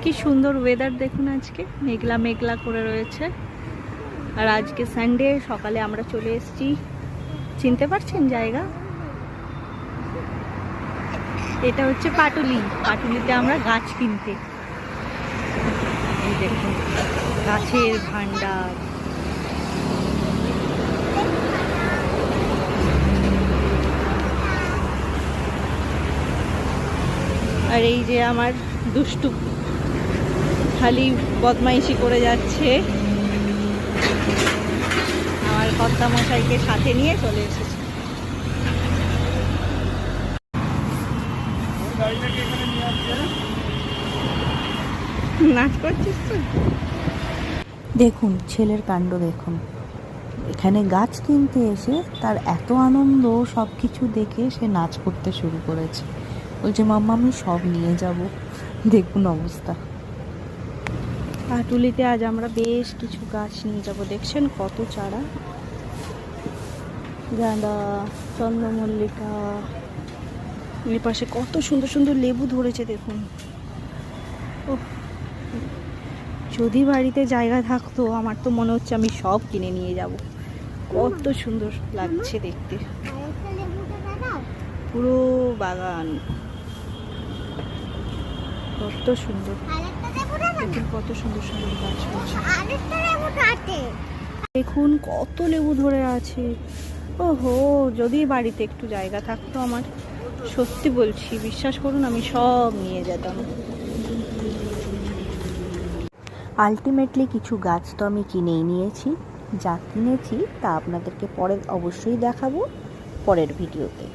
কি সুন্দর ওয়েদার দেখুন, আজকে মেঘলা মেঘলা করে রয়েছে। আর আজকে সানডে, সকালে আমরা চলে এসেছি, চিনতে পারছেন জায়গা? এটা হচ্ছে পাটুলি। পাটুলিতে আমরা গাছ কিনতে, এই দেখুন গাছের ভান্ডার। আর এই যে আমার দুষ্টু খালি বদমাইশি করে যাচ্ছে, আমার কর্তামশাইকে সাথে নিয়ে চলে এসেছে। নাচ করছিস তো? দেখুন ছেলের কাণ্ড দেখুন, এখানে গাছ কিনতে এসে তার এত আনন্দ, সব কিছু দেখে সে নাচ করতে শুরু করেছে। বলছে মাম্মা আমি সব নিয়ে যাব। দেখুন অবস্থা। পাটুলিতে আজ আমরা বেশ কিছু গাছ নিয়ে যাব। দেখছেন কত চারা, গাঁদা, চন্দ্রমল্লিকা, এর পাশে কত সুন্দর সুন্দর লেবু ধরেছে দেখুন। ও, যদি বাড়িতে জায়গা থাকতো আমার তো মনে হচ্ছে আমি সব কিনে নিয়ে যাব। কত সুন্দর লাগছে দেখতে, পুরো বাগান কত সুন্দর। দেখুন কত সুন্দর সুন্দর গাছ রয়েছে। দেখুন কত লেবু ধরে আছে। ওহো, যদি বাড়িতে একটু জায়গা থাকতো আমার, সত্যি বলছি, বিশ্বাস করুন আমি সব নিয়ে যেতাম। আলটিমেটলি কিছু গাছ তো আমি কিনেই নিয়েছি। যা কিনেছি তা আপনাদেরকে পরে অবশ্যই দেখাবো পরের ভিডিওতে।